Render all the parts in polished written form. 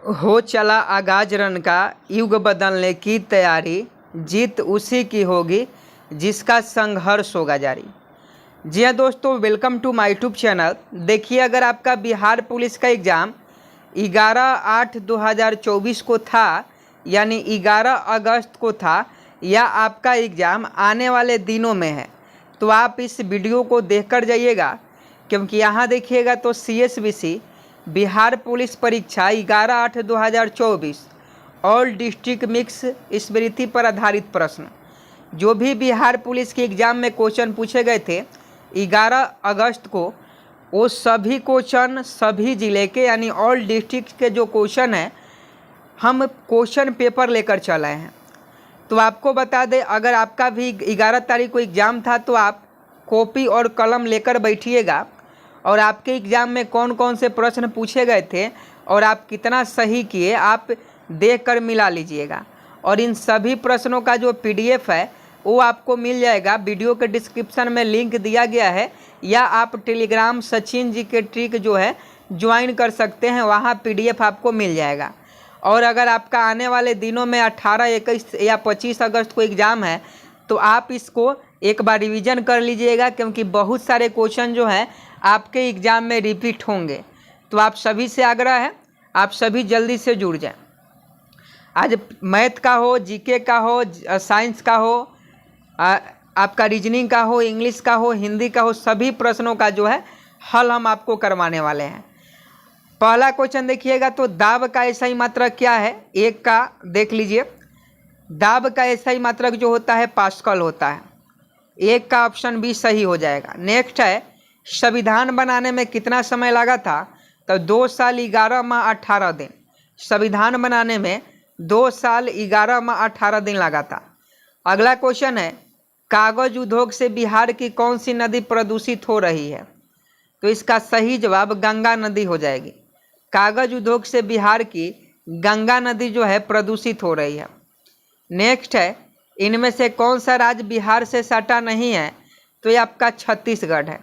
हो चला आगाज रन का, युग बदलने की तैयारी, जीत उसी की होगी जिसका संघर्ष होगा जारी। जी हाँ दोस्तों, welcome to my YouTube channel. देखिए, अगर आपका बिहार पुलिस का एग्ज़ाम 11/8/2024 को था, यानी 11 अगस्त को था, या आपका एग्ज़ाम आने वाले दिनों में है, तो आप इस वीडियो को देखकर जाइएगा, क्योंकि यहाँ देखिएगा तो CSBC बिहार पुलिस परीक्षा 11/8/2024 ऑल डिस्ट्रिक्ट मिक्स स्मृति पर आधारित प्रश्न, जो भी बिहार पुलिस के एग्ज़ाम में क्वेश्चन पूछे गए थे 11 अगस्त को, वो सभी क्वेश्चन सभी ज़िले के यानी ऑल डिस्ट्रिक्ट के जो क्वेश्चन हैं, हम क्वेश्चन पेपर लेकर चल आए हैं। तो आपको बता दें, अगर आपका भी 11 तारीख को एग्ज़ाम था तो आप कॉपी और कलम लेकर बैठिएगा, और आपके एग्ज़ाम में कौन कौन से प्रश्न पूछे गए थे और आप कितना सही किए, आप देख कर मिला लीजिएगा। और इन सभी प्रश्नों का जो PDF है वो आपको मिल जाएगा, वीडियो के डिस्क्रिप्शन में लिंक दिया गया है, या आप टेलीग्राम सचिन जी के ट्रिक जो है ज्वाइन कर सकते हैं, वहाँ PDF आपको मिल जाएगा। और अगर आपका आने वाले दिनों में 18, 21 या 25 अगस्त को एग्ज़ाम है, तो आप इसको एक बार रिवीजन कर लीजिएगा, क्योंकि बहुत सारे क्वेश्चन जो हैं आपके एग्ज़ाम में रिपीट होंगे। तो आप सभी से आग्रह है, आप सभी जल्दी से जुड़ जाएं। आज मैथ का हो, GK का हो, साइंस का हो, आपका रीजनिंग का हो, इंग्लिश का हो, हिंदी का हो, सभी प्रश्नों का जो है हल हम आपको करवाने वाले हैं। पहला क्वेश्चन देखिएगा तो दाब का SI मात्रक क्या है, एक का देख लीजिए। दाब का SI मात्रक जो होता है पास्कल होता है, एक का ऑप्शन B सही हो जाएगा। नेक्स्ट है, संविधान बनाने में कितना समय लगा था, तो 2 साल 11 माह 18 दिन। संविधान बनाने में 2 साल 11 माह 18 दिन लगा था। अगला क्वेश्चन है, कागज उद्योग से बिहार की कौन सी नदी प्रदूषित हो रही है, तो इसका सही जवाब गंगा नदी हो जाएगी। कागज उद्योग से बिहार की गंगा नदी जो है प्रदूषित हो रही है। नेक्स्ट है, इनमें से कौन सा राज्य बिहार से सटा नहीं है, तो ये आपका छत्तीसगढ़ है।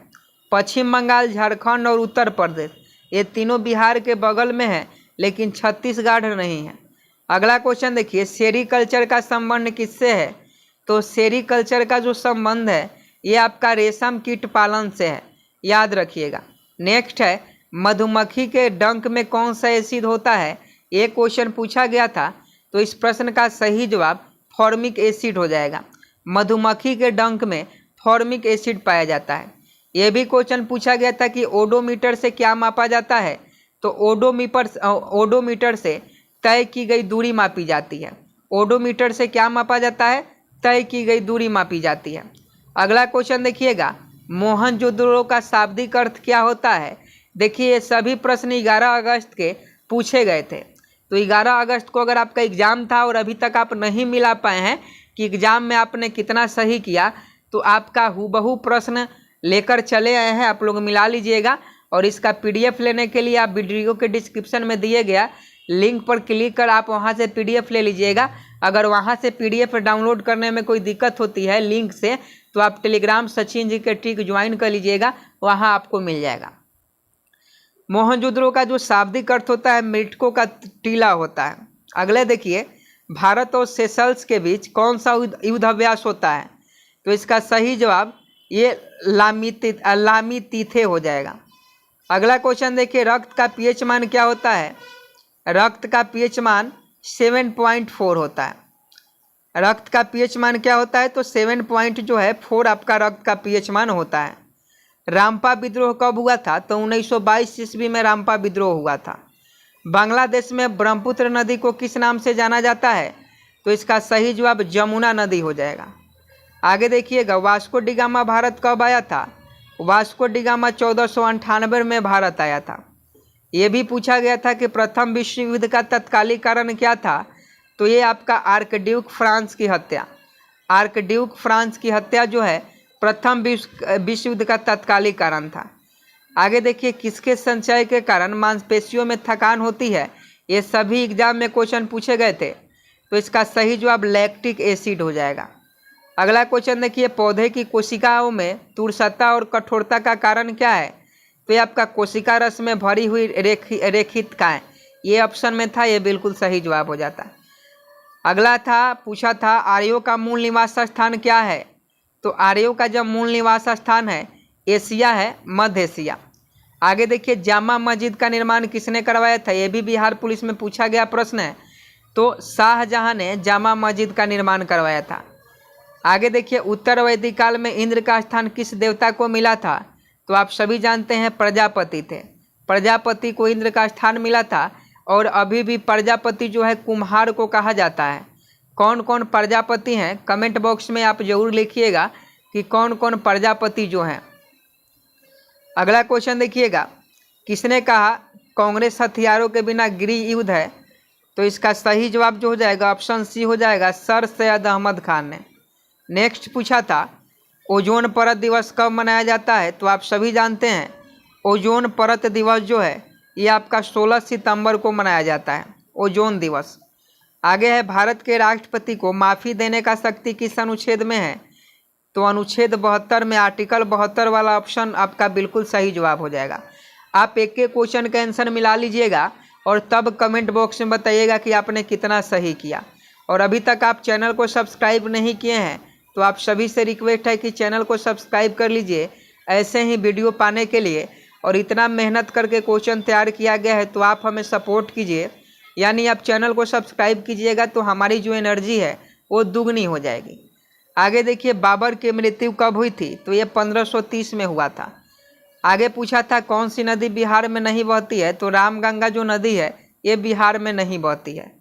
पश्चिम बंगाल, झारखंड और उत्तर प्रदेश, ये तीनों बिहार के बगल में है, लेकिन छत्तीसगढ़ नहीं है। अगला क्वेश्चन देखिए, सेरीकल्चर का संबंध किससे है, तो सेरीकल्चर का जो संबंध है ये आपका रेशम कीट पालन से है, याद रखिएगा। नेक्स्ट है, मधुमक्खी के डंक में कौन सा एसिड होता है, ये क्वेश्चन पूछा गया था, तो इस प्रश्न का सही जवाब फॉर्मिक एसिड हो जाएगा। मधुमक्खी के डंक में फॉर्मिक एसिड पाया जाता है। यह भी क्वेश्चन पूछा गया था कि ओडोमीटर से क्या मापा जाता है, तो ओडोमीटर से तय की गई दूरी मापी जाती है। ओडोमीटर से क्या मापा जाता है, तय की गई दूरी मापी जाती है। अगला क्वेश्चन देखिएगा, मोहनजोदड़ो का शाब्दिक अर्थ क्या होता है। देखिए, ये सभी प्रश्न 11 अगस्त के पूछे गए थे। तो 11 अगस्त को अगर आपका एग्ज़ाम था और अभी तक आप नहीं मिला पाए हैं कि एग्ज़ाम में आपने कितना सही किया, तो आपका हूबहू प्रश्न लेकर चले आए हैं, आप लोग मिला लीजिएगा। और इसका PDF लेने के लिए आप वीडियो के डिस्क्रिप्शन में दिए गया लिंक पर क्लिक कर आप वहां से PDF ले लीजिएगा। अगर वहां से PDF डाउनलोड करने में कोई दिक्कत होती है लिंक से, तो आप टेलीग्राम सचिन जी के ट्रिक ज्वाइन कर लीजिएगा, वहां आपको मिल जाएगा। मोहनजोदड़ो का जो शाब्दिक अर्थ होता है मृतकों का टीला होता है। अगले देखिए, भारत और सेशल्स के बीच कौन सा युद्धाभ्यास होता है, तो इसका सही जवाब ये लामीतीथे हो जाएगा। अगला क्वेश्चन देखिए, रक्त का pH मान क्या होता है। रक्त का pH मान 7.4 होता है। रक्त का pH मान क्या होता है, तो 7.4 आपका रक्त का pH मान होता है। रामपा विद्रोह कब हुआ था, तो 1922 ईस्वी में रामपा विद्रोह हुआ था। बांग्लादेश में ब्रह्मपुत्र नदी को किस नाम से जाना जाता है, तो इसका सही जवाब जमुना नदी हो जाएगा। आगे देखिएगा, वास्को डी गामा भारत कब आया था। वास्को डी गामा 1498 में भारत आया था। ये भी पूछा गया था कि प्रथम विश्व युद्ध का तत्कालिक कारण क्या था, तो ये आपका आर्कड्यूक फ्रांस की हत्या। आर्कड्यूक फ्रांस की हत्या जो है प्रथम विश्व युद्ध का तत्कालिक कारण था। आगे देखिए, किसके संचय के कारण मांसपेशियों में थकान होती है, ये सभी एग्जाम में क्वेश्चन पूछे गए थे, तो इसका सही जवाब लैक्टिक एसिड हो जाएगा। अगला क्वेश्चन देखिए, पौधे की कोशिकाओं में तुरसता और कठोरता का कारण क्या है, तो ये आपका कोशिका रस में भरी हुई रेखितकाएँ, ये ऑप्शन में था, ये बिल्कुल सही जवाब हो जाता। अगला था, पूछा था आर्यों का मूल निवास स्थान क्या है। तो आर्यों का जब मूल निवास स्थान है एशिया है, मध्य एशिया। आगे देखिए, जामा मस्जिद का निर्माण किसने करवाया था। ये भी बिहार पुलिस में पूछा गया प्रश्न है। तो शाहजहां ने जामा मस्जिद का निर्माण करवाया था। आगे देखिए, उत्तर वैदिक काल में इंद्र का स्थान किस देवता को मिला था। तो आप सभी जानते हैं प्रजापति थे। प्रजापति को इंद्र का स्थान मिला था। और अभी भी प्रजापति जो है कुम्हार को कहा जाता है। कौन कौन प्रजापति हैं, कमेंट बॉक्स में आप जरूर लिखिएगा कि कौन कौन प्रजापति जो हैं। अगला क्वेश्चन देखिएगा, किसने कहा कांग्रेस हथियारों के बिना गृह युद्ध है। तो इसका सही जवाब जो हो जाएगा ऑप्शन सी हो जाएगा, सर सैयद अहमद खान ने। नेक्स्ट पूछा था, ओजोन परत दिवस कब मनाया जाता है। तो आप सभी जानते हैं ओजोन परत दिवस जो है ये आपका 16 सितंबर को मनाया जाता है, ओजोन दिवस। आगे है, भारत के राष्ट्रपति को माफ़ी देने का शक्ति किस अनुच्छेद में है। तो अनुच्छेद 72 में, आर्टिकल 72 वाला ऑप्शन आपका बिल्कुल सही जवाब हो जाएगा। आप एक एक क्वेश्चन का आंसर मिला लीजिएगा और तब कमेंट बॉक्स में बताइएगा कि आपने कितना सही किया। और अभी तक आप चैनल को सब्सक्राइब नहीं किए हैं तो आप सभी से रिक्वेस्ट है कि चैनल को सब्सक्राइब कर लीजिए ऐसे ही वीडियो पाने के लिए। और इतना मेहनत करके क्वेश्चन तैयार किया गया है तो आप हमें सपोर्ट कीजिए, यानी आप चैनल को सब्सक्राइब कीजिएगा तो हमारी जो एनर्जी है वो दुगनी हो जाएगी। आगे देखिए, बाबर की मृत्यु कब हुई थी। तो ये 1530 में हुआ था। आगे पूछा था, कौन सी नदी बिहार में नहीं बहती है। तो रामगंगा जो नदी है ये बिहार में नहीं बहती है।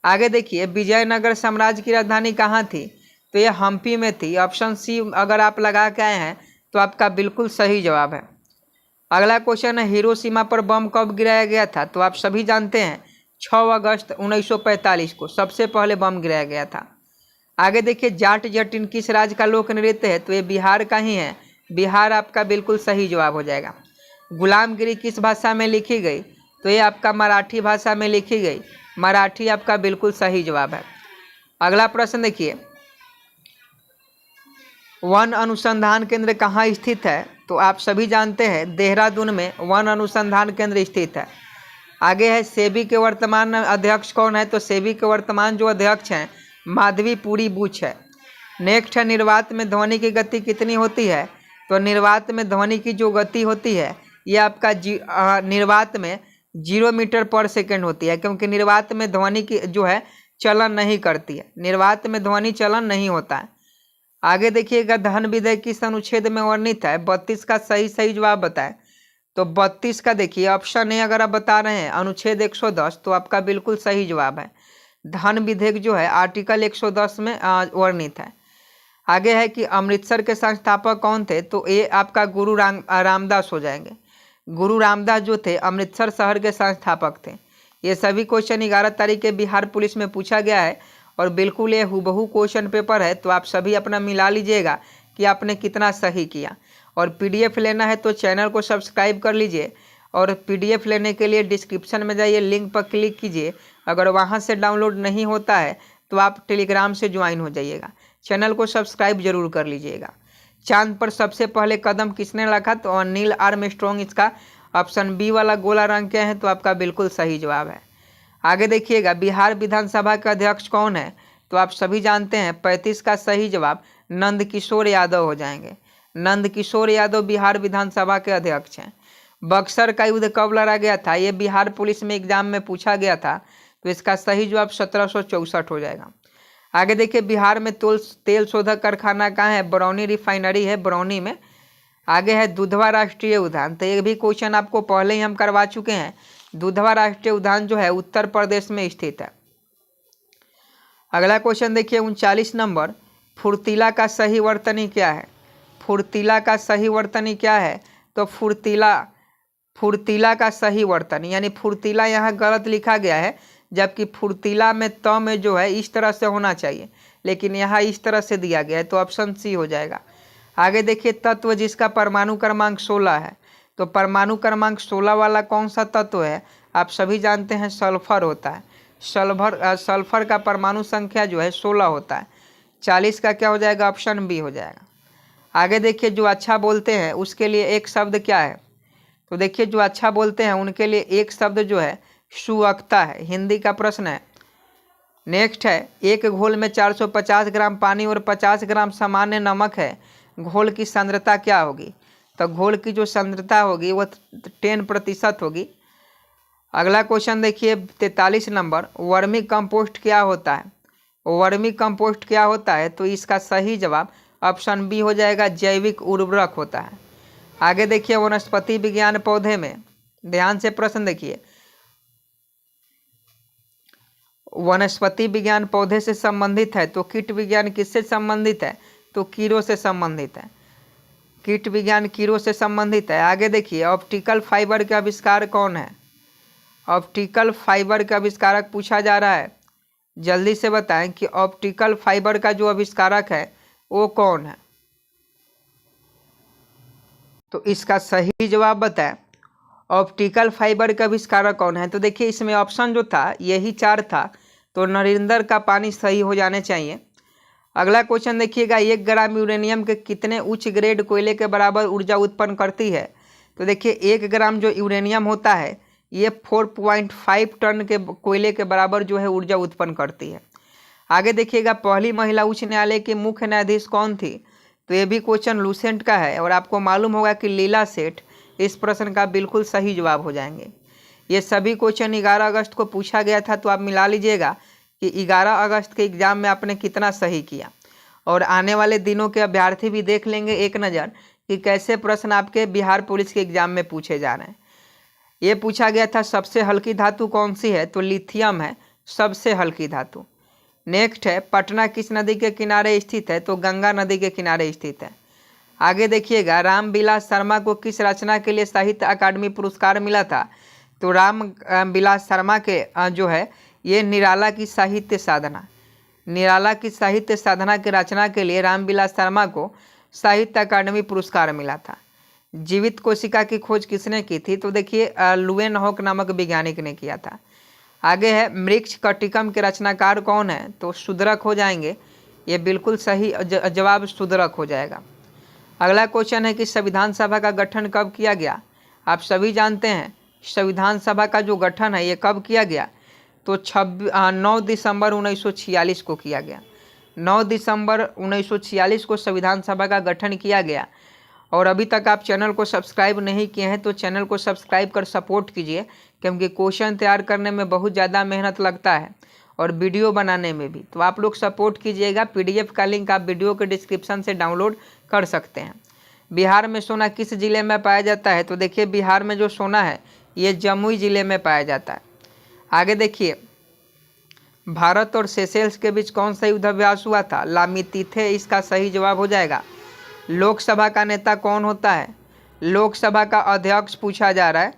आगे देखिए, विजयनगर साम्राज्य की राजधानी कहाँ थी। तो ये हम्पी में थी। ऑप्शन सी अगर आप लगा के आए हैं तो आपका बिल्कुल सही जवाब है। अगला क्वेश्चन है, हिरोशिमा पर बम कब गिराया गया था। तो आप सभी जानते हैं 6 अगस्त 1945 को सबसे पहले बम गिराया गया था। आगे देखिए, जाट जटिन किस राज्य का लोक नृत्य है। तो ये बिहार का ही है, बिहार आपका बिल्कुल सही जवाब हो जाएगा। गुलामगिरी किस भाषा में लिखी गई। तो ये आपका मराठी भाषा में लिखी गई, मराठी आपका बिल्कुल सही जवाब है। अगला प्रश्न देखिए, वन अनुसंधान केंद्र कहाँ स्थित है। तो आप सभी जानते हैं देहरादून में वन अनुसंधान केंद्र स्थित है। आगे है, सेबी के वर्तमान अध्यक्ष कौन है। तो सेबी के वर्तमान जो अध्यक्ष हैं माधवीपुरी बुच है। नेक्स्ट है, निर्वात में ध्वनि की गति कितनी होती है। तो निर्वात में ध्वनि की जो गति होती है ये आपका निर्वात में 0 मीटर पर सेकेंड होती है, क्योंकि निर्वात में ध्वनि की जो है चलन नहीं करती है, निर्वात में ध्वनि चलन नहीं होता है। आगे देखिएगा, धन विधेयक किस अनुच्छेद में वर्णित है। 32 का सही जवाब बताएं। तो 32 का देखिए ऑप्शन ए अगर आप बता रहे हैं अनुच्छेद 110 तो आपका बिल्कुल सही जवाब है। धन विधेयक जो है आर्टिकल 110 में वर्णित है। आगे है कि अमृतसर के संस्थापक कौन थे। तो ये आपका गुरु रामदास हो जाएंगे। गुरु रामदास जो थे अमृतसर शहर के संस्थापक थे। ये सभी क्वेश्चन 11 तारीख के बिहार पुलिस में पूछा गया है और बिल्कुल ये हुबहू क्वेश्चन पेपर है। तो आप सभी अपना मिला लीजिएगा कि आपने कितना सही किया। और पीडीएफ लेना है तो चैनल को सब्सक्राइब कर लीजिए और पीडीएफ लेने के लिए डिस्क्रिप्शन में जाइए, लिंक पर क्लिक कीजिए। अगर वहां से डाउनलोड नहीं होता है तो आप टेलीग्राम से ज्वाइन हो जाइएगा। चैनल को सब्सक्राइब जरूर कर लीजिएगा। चांद पर सबसे पहले कदम किसने रखा। तो नील आर्मस्ट्रॉन्ग इसका ऑप्शन बी वाला गोला रंग के हैं, तो आपका बिल्कुल सही जवाब है। आगे देखिएगा, बिहार विधानसभा के अध्यक्ष कौन है। तो आप सभी जानते हैं 35 का सही जवाब नंदकिशोर यादव हो जाएंगे। नंदकिशोर यादव बिहार विधानसभा के अध्यक्ष हैं। बक्सर का युद्ध कब लड़ा गया था। ये बिहार पुलिस में एग्जाम में पूछा गया था, तो इसका सही जवाब 1764 हो जाएगा। आगे देखिए, बिहार में तेल शोधक कारखाना कहाँ है। बरौनी रिफाइनरी है, बरौनी में। आगे है दुधवा राष्ट्रीय उद्यान। तो ये भी क्वेश्चन आपको पहले ही हम करवा चुके हैं। दुधवा राष्ट्रीय उद्यान जो है उत्तर प्रदेश में स्थित है। अगला क्वेश्चन देखिए 39 नंबर, फुर्तीला का सही वर्तनी क्या है। फुर्तीला का सही वर्तनी क्या है। तो फुर्तीला का सही वर्तनी, यानी फुर्तीला यहाँ गलत लिखा गया है, जबकि फुर्तीला में त में जो है इस तरह से होना चाहिए, लेकिन यहाँ इस तरह से दिया गया है, तो ऑप्शन सी हो जाएगा। आगे देखिए, तत्व जिसका परमाणु क्रमांक 16 है। तो परमाणु क्रमांक 16 वाला कौन सा तत्व है। आप सभी जानते हैं सल्फर होता है। सल्फर का परमाणु संख्या जो है 16 होता है। 40 का क्या हो जाएगा, ऑप्शन बी हो जाएगा। आगे देखिए, जो अच्छा बोलते हैं उसके लिए एक शब्द क्या है। तो देखिए, जो अच्छा बोलते हैं उनके लिए एक शब्द जो है सुअकता है, हिंदी का प्रश्न है। नेक्स्ट है, एक घोल में 450 ग्राम पानी और 50 ग्राम सामान्य नमक है, घोल की सांद्रता क्या होगी? तो घोल की जो सांद्रता होगी वो 10% होगी। अगला क्वेश्चन देखिए 43 नंबर, वर्मी कंपोस्ट क्या होता है? वर्मी कंपोस्ट क्या होता है? तो इसका सही जवाब ऑप्शन बी हो जाएगा, जैविक उर्वरक होता है। आगे देखिए वनस्पति विज्ञान पौधे में, ध्यान से प्रश्न देखिए, वनस्पति विज्ञान पौधे से संबंधित है तो कीट विज्ञान किससे संबंधित है? तो कीड़ों से संबंधित है। कीट विज्ञान कीड़ों से संबंधित है। आगे देखिए ऑप्टिकल फाइबर के आविष्कार कौन है? ऑप्टिकल फाइबर का आविष्कारक पूछा जा रहा है, जल्दी से बताएं कि ऑप्टिकल फाइबर का जो आविष्कारक है वो कौन है? तो इसका सही जवाब बताएं, ऑप्टिकल फाइबर का आविष्कारक कौन है? तो देखिए इसमें ऑप्शन जो था यही 4 था, तो नरेंद्र का पानी सही हो जाने चाहिए। अगला क्वेश्चन देखिएगा, 1 ग्राम यूरेनियम के कितने उच्च ग्रेड कोयले के बराबर ऊर्जा उत्पन्न करती है? तो देखिए 1 ग्राम जो यूरेनियम होता है ये 4.5 टन के कोयले के बराबर जो है ऊर्जा उत्पन्न करती है। आगे देखिएगा, पहली महिला उच्च न्यायालय की मुख्य न्यायाधीश कौन थी? तो ये भी क्वेश्चन लूसेंट का है और आपको मालूम होगा कि लीला सेठ इस प्रश्न का बिल्कुल सही जवाब हो जाएंगे। ये सभी क्वेश्चन 11 अगस्त को पूछा गया था, तो आप मिला लीजिएगा कि 11 अगस्त के एग्जाम में आपने कितना सही किया। और आने वाले दिनों के अभ्यर्थी भी देख लेंगे एक नज़र कि कैसे प्रश्न आपके बिहार पुलिस के एग्जाम में पूछे जा रहे हैं। ये पूछा गया था सबसे हल्की धातु कौन सी है? तो लिथियम है सबसे हल्की धातु। नेक्स्ट है, पटना किस नदी के किनारे स्थित है? तो गंगा नदी के किनारे स्थित है। आगे देखिएगा, रामविलास शर्मा को किस रचना के लिए साहित्य अकादमी पुरस्कार मिला था? तो रामविलास शर्मा के जो है ये निराला की साहित्य साधना, निराला की साहित्य साधना की रचना के लिए रामविलास शर्मा को साहित्य अकादमी पुरस्कार मिला था। जीवित कोशिका की खोज किसने की थी? तो देखिए लुवेनहॉक नामक वैज्ञानिक ने किया था। आगे है, मृक्ष कटिकम के रचनाकार कौन है? तो शूद्रक हो जाएंगे, ये बिल्कुल सही जवाब शूद्रक हो जाएगा। अगला क्वेश्चन है कि संविधान सभा का गठन कब किया गया? आप सभी जानते हैं संविधान सभा का जो गठन है ये कब किया गया? तो 9 दिसंबर 1946 को किया गया। 9 दिसंबर 1946 को संविधान सभा का गठन किया गया। और अभी तक आप चैनल को सब्सक्राइब नहीं किए हैं तो चैनल को सब्सक्राइब कर सपोर्ट कीजिए, क्योंकि क्वेश्चन तैयार करने में बहुत ज़्यादा मेहनत लगता है और वीडियो बनाने में भी, तो आप लोग सपोर्ट कीजिएगा। PDF का लिंक आप वीडियो के डिस्क्रिप्शन से डाउनलोड कर सकते हैं। बिहार में सोना किस जिले में पाया जाता है? तो देखिए बिहार में जो सोना है ये जमुई जिले में पाया जाता है। आगे देखिए, भारत और सेशेल्स के बीच कौन सा युद्धाभ्यास हुआ था? लामीतीथे इसका सही जवाब हो जाएगा। लोकसभा का नेता कौन होता है? लोकसभा का अध्यक्ष पूछा जा रहा है।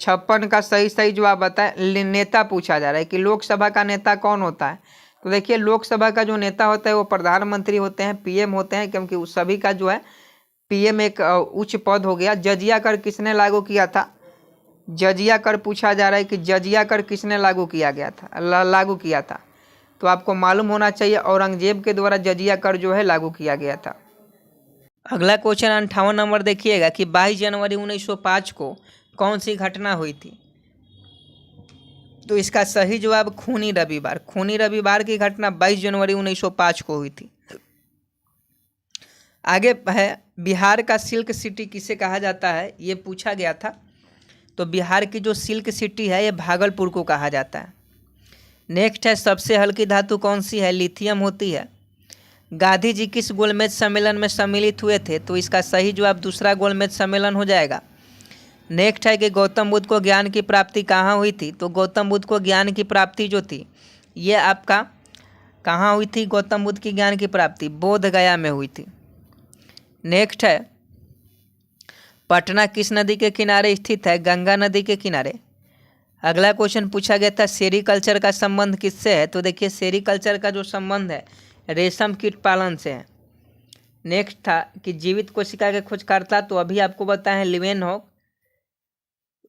56 का सही जवाब बताएं। नेता पूछा जा रहा है कि लोकसभा का नेता कौन होता है? तो देखिए लोकसभा का जो नेता होता है वो प्रधानमंत्री होते हैं, PM होते हैं, क्योंकि उस सभी का जो है PM एक उच्च पद हो गया। जजिया कर किसने लागू किया था? जजिया कर पूछा जा रहा है कि जजिया कर किसने लागू किया था? तो आपको मालूम होना चाहिए औरंगजेब के द्वारा जजिया कर जो है लागू किया गया था। अगला क्वेश्चन 58 नंबर देखिएगा कि 22 जनवरी 1905 को कौन सी घटना हुई थी? तो इसका सही जवाब खूनी रविवार। खूनी रविवार की घटना 22 जनवरी 1905 को हुई थी। आगे है, बिहार का सिल्क सिटी किसे कहा जाता है? ये पूछा गया था। तो बिहार की जो सिल्क सिटी है ये भागलपुर को कहा जाता है। नेक्स्ट है, सबसे हल्की धातु कौन सी है? लिथियम होती है। गांधी जी किस गोलमेज सम्मेलन में सम्मिलित हुए थे? तो इसका सही जवाब दूसरा गोलमेज सम्मेलन हो जाएगा। नेक्स्ट है कि गौतम बुद्ध को ज्ञान की प्राप्ति कहाँ हुई थी? तो गौतम बुद्ध को ज्ञान की प्राप्ति जो थी ये आपका कहाँ हुई थी? गौतम बुद्ध की ज्ञान की प्राप्ति बोध गया में हुई थी। नेक्स्ट है, पटना किस नदी के किनारे स्थित है? गंगा नदी के किनारे। अगला क्वेश्चन पूछा गया था, सेरीकल्चर का संबंध किससे है? तो देखिए सेरीकल्चर का जो संबंध है रेशम कीट पालन से है। नेक्स्ट था कि जीवित कोशिका के खोजकर्ता, तो अभी आपको बताएं लिवेनहॉक।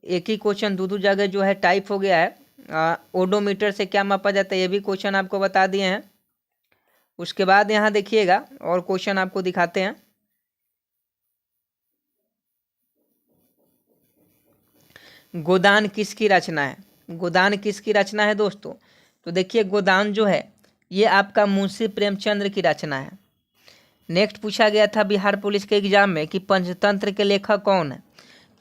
एक ही क्वेश्चन दो जगह जो है टाइप हो गया है। ओडोमीटर से क्या मापा जाता है ये भी क्वेश्चन आपको बता दिए हैं। उसके बाद यहाँ देखिएगा और क्वेश्चन आपको दिखाते हैं। गोदान किसकी रचना है? गोदान किसकी रचना है दोस्तों? तो देखिए गोदान जो है ये आपका मुंशी प्रेमचंद्र की रचना है। नेक्स्ट पूछा गया था बिहार पुलिस के एग्जाम में कि पंचतंत्र के लेखक कौन है?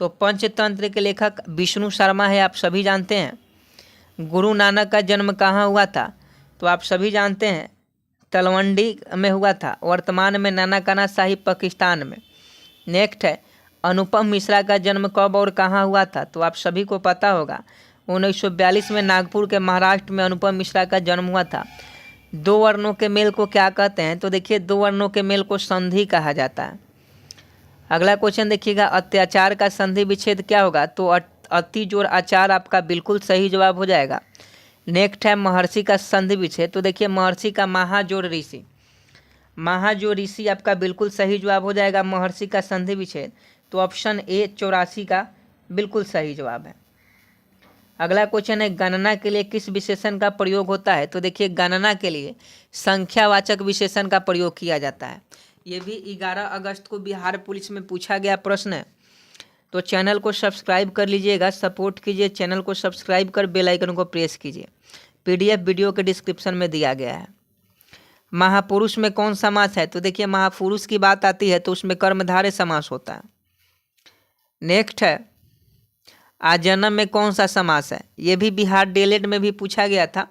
तो पंचतंत्र के लेखक विष्णु शर्मा है, आप सभी जानते हैं। गुरु नानक का जन्म कहाँ हुआ था? तो आप सभी जानते हैं तलवंडी में हुआ था, वर्तमान में नानकाना साहिब पाकिस्तान में। नेक्स्ट है अनुपम मिश्रा का जन्म कब और कहाँ हुआ था? तो आप सभी को पता होगा 1942 में नागपुर के महाराष्ट्र में अनुपम मिश्रा का जन्म हुआ था। दो वर्णों के मेल को क्या कहते हैं? तो देखिए दो वर्णों के मेल को संधि कहा जाता है। अगला क्वेश्चन देखिएगा अत्याचार का संधि विच्छेद क्या होगा? तो अति जोड़ आचार आपका बिल्कुल सही जवाब हो जाएगा। नेक्स्ट है महर्षि का संधि विच्छेद। तो देखिए महर्षि का महाजोड़ ऋषि, महाजोड़ ऋषि आपका बिल्कुल सही जवाब हो जाएगा महर्षि का संधि विच्छेद। तो ऑप्शन ए 84 का बिल्कुल सही जवाब है। अगला क्वेश्चन है गणना के लिए किस विशेषण का प्रयोग होता है? तो देखिए गणना के लिए संख्यावाचक विशेषण का प्रयोग किया जाता है। ये भी 11 अगस्त को बिहार पुलिस में पूछा गया प्रश्न है। तो चैनल को सब्सक्राइब कर लीजिएगा, सपोर्ट कीजिए, चैनल को सब्सक्राइब कर बेल आइकन को प्रेस कीजिए। PDF वीडियो के डिस्क्रिप्शन में दिया गया है। महापुरुष में कौन समास है? तो देखिए महापुरुष की बात आती है तो उसमें कर्मधारय समास होता है। नेक्स्ट है आजन्म में कौन सा समास है? ये भी बिहार डीएलएड में भी पूछा गया था।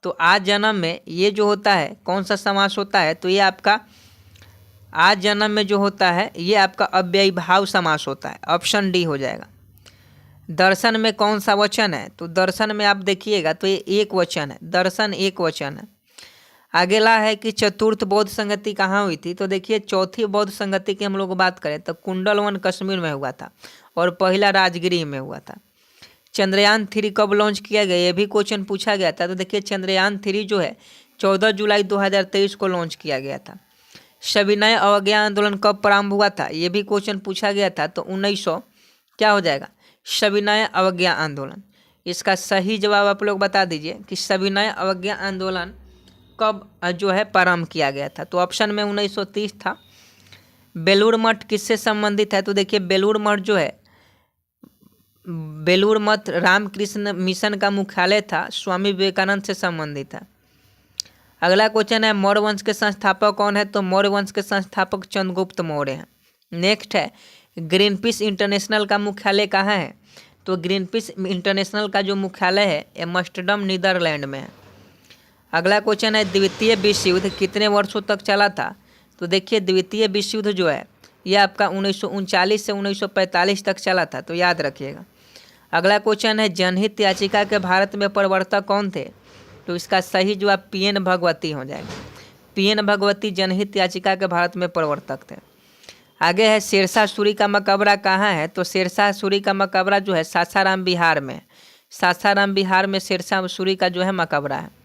तो आजन्म में ये जो होता है कौन सा समास होता है? तो ये आपका आजन्म में जो होता है ये आपका अव्ययीभाव समास होता है। ऑप्शन डी हो जाएगा। दर्शन में कौन सा वचन है? तो दर्शन में आप देखिएगा तो ये एक वचन है, दर्शन एक वचन है। अगला है कि चतुर्थ बौद्ध संगति कहाँ हुई थी? तो देखिए चौथी बौद्ध संगति की हम लोग बात करें तो कुंडलवन कश्मीर में हुआ था और पहला राजगिरी में हुआ था। चंद्रयान 3 कब लॉन्च किया गया? ये भी क्वेश्चन पूछा गया था। तो देखिए चंद्रयान 3 जो है 14 जुलाई 2023 को लॉन्च किया गया था। सविनय अवज्ञा आंदोलन कब प्रारंभ हुआ था? ये भी क्वेश्चन पूछा गया था। तो 1900 क्या हो जाएगा? सविनय अवज्ञा आंदोलन। इसका सही जवाब आप लोग बता दीजिए कि सविनय अवज्ञा आंदोलन कब जो है प्रारंभ किया गया था? तो ऑप्शन में 1930 था। बेलूर मठ किससे संबंधित है? तो देखिए बेलूर मठ जो है बेलूर मठ रामकृष्ण मिशन का मुख्यालय था, स्वामी विवेकानंद से संबंधित है। अगला क्वेश्चन है मौर्य वंश के संस्थापक कौन है? तो मौर्य वंश के संस्थापक चंद्रगुप्त मौर्य हैं। नेक्स्ट है ग्रीनपीस इंटरनेशनल का मुख्यालय कहाँ है? तो ग्रीनपीस इंटरनेशनल का जो मुख्यालय है एम्स्टर्डम नीदरलैंड में है। अगला क्वेश्चन है द्वितीय विश्व युद्ध कितने वर्षों तक चला था? तो देखिए द्वितीय विश्व युद्ध जो है ये आपका 1939 से 1945 तक चला था, तो याद रखिएगा। अगला क्वेश्चन है जनहित याचिका के भारत में प्रवर्तक कौन थे? तो इसका सही जवाब PN भगवती हो जाएगा। PN भगवती जनहित याचिका के भारत में प्रवर्तक थे। आगे है शेरशाह सूरी का मकबरा कहाँ है? तो शेरशाह सूरी का मकबरा जो है सासाराम बिहार में, सासाराम बिहार में शेरशाह सूरी का जो है मकबरा है।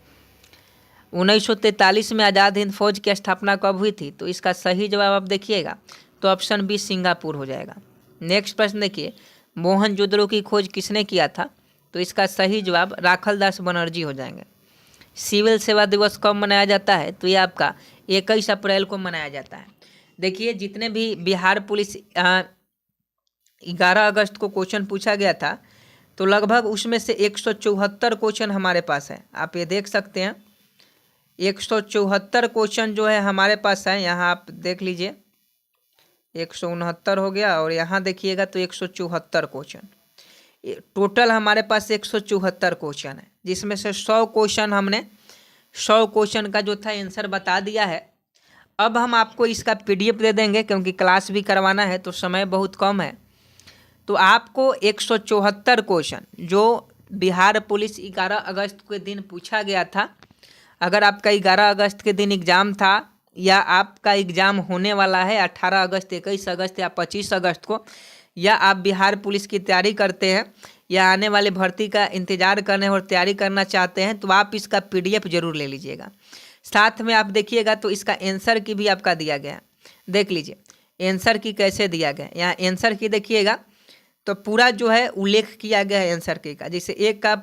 1943 में आज़ाद हिंद फौज की स्थापना कब हुई थी? तो इसका सही जवाब आप देखिएगा तो ऑप्शन बी सिंगापुर हो जाएगा। नेक्स्ट प्रश्न देखिए मोहनजोदड़ो की खोज किसने किया था? तो इसका सही जवाब राखलदास बनर्जी हो जाएंगे। सिविल सेवा दिवस कब मनाया जाता है? तो ये आपका 21 अप्रैल को मनाया जाता है। देखिए जितने भी बिहार पुलिस 11 अगस्त को क्वेश्चन पूछा गया था तो लगभग उसमें से 174 क्वेश्चन हमारे पास है। आप ये देख सकते हैं 174 क्वेश्चन जो है हमारे पास है। यहाँ आप देख लीजिए 169 हो गया और यहाँ देखिएगा तो 174 क्वेश्चन टोटल हमारे पास 174 क्वेश्चन है, जिसमें से 100 क्वेश्चन हमने 100 क्वेश्चन का जो था आंसर बता दिया है। अब हम आपको इसका PDF दे देंगे क्योंकि क्लास भी करवाना है तो समय बहुत कम है। तो आपको 174 क्वेश्चन जो बिहार पुलिस 11 अगस्त के दिन पूछा गया था, अगर आपका 11 अगस्त के दिन एग्ज़ाम था या आपका एग्ज़ाम होने वाला है 18 अगस्त, 21 अगस्त या 25 अगस्त को, या आप बिहार पुलिस की तैयारी करते हैं या आने वाले भर्ती का इंतज़ार कर रहे हैं और तैयारी करना चाहते हैं तो आप इसका PDF जरूर ले लीजिएगा। साथ में आप देखिएगा तो इसका आंसर की भी आपका दिया गया है, देख लीजिए आंसर की कैसे दिया गया। यहाँ आंसर की देखिएगा तो पूरा जो है उल्लेख किया गया है आंसर की का। जैसे एक का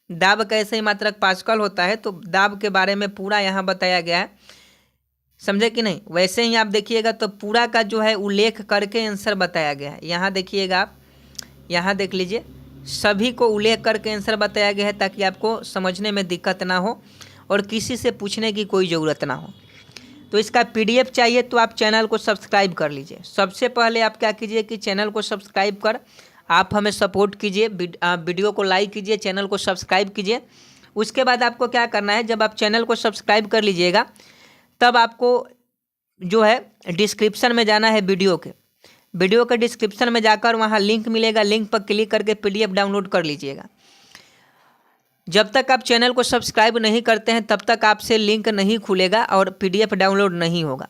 दाब कैसे मात्रक पास्कल होता है तो दाब के बारे में पूरा यहाँ बताया गया है, समझे कि नहीं। वैसे ही आप देखिएगा तो पूरा का जो है उल्लेख करके आंसर बताया गया है। यहाँ देखिएगा आप, यहाँ देख लीजिए सभी को उल्लेख करके आंसर बताया गया है ताकि आपको समझने में दिक्कत ना हो और किसी से पूछने की कोई ज़रूरत ना हो। तो इसका PDF चाहिए तो आप चैनल को सब्सक्राइब कर लीजिए। सबसे पहले आप क्या कीजिए कि चैनल को सब्सक्राइब कर आप हमें सपोर्ट कीजिए, वीडियो को लाइक कीजिए, चैनल को सब्सक्राइब कीजिए। उसके बाद आपको क्या करना है, जब आप चैनल को सब्सक्राइब कर लीजिएगा तब आपको जो है डिस्क्रिप्शन में जाना है, वीडियो के डिस्क्रिप्शन में जाकर वहाँ लिंक मिलेगा, लिंक पर क्लिक करके PDF डाउनलोड कर लीजिएगा। जब तक आप चैनल को सब्सक्राइब नहीं करते हैं तब तक आपसे लिंक नहीं खुलेगा और PDF डाउनलोड नहीं होगा।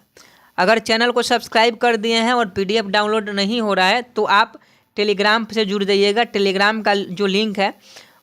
अगर चैनल को सब्सक्राइब कर दिए हैं और PDF डाउनलोड नहीं हो रहा है तो आप टेलीग्राम से जुड़ जाइएगा। टेलीग्राम का जो लिंक है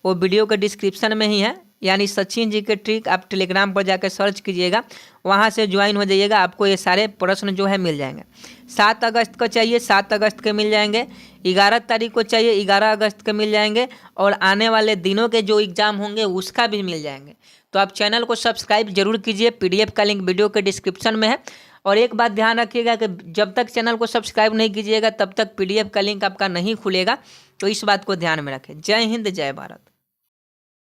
वो वीडियो के डिस्क्रिप्शन में ही है, यानी सचिन जी के ट्रिक। आप टेलीग्राम पर जाकर सर्च कीजिएगा, वहाँ से ज्वाइन हो जाइएगा, आपको ये सारे प्रश्न जो है मिल जाएंगे। 7 अगस्त को चाहिए 7 अगस्त के मिल जाएंगे, 11 तारीख को चाहिए 11 अगस्त के मिल जाएंगे, और आने वाले दिनों के जो एग्ज़ाम होंगे उसका भी मिल जाएंगे। तो आप चैनल को सब्सक्राइब जरूर कीजिए, PDF का लिंक वीडियो के डिस्क्रिप्शन में है। और एक बात ध्यान रखिएगा कि जब तक चैनल को सब्सक्राइब नहीं कीजिएगा तब तक PDF का लिंक आपका नहीं खुलेगा, तो इस बात को ध्यान में रखें। जय हिंद, जय भारत।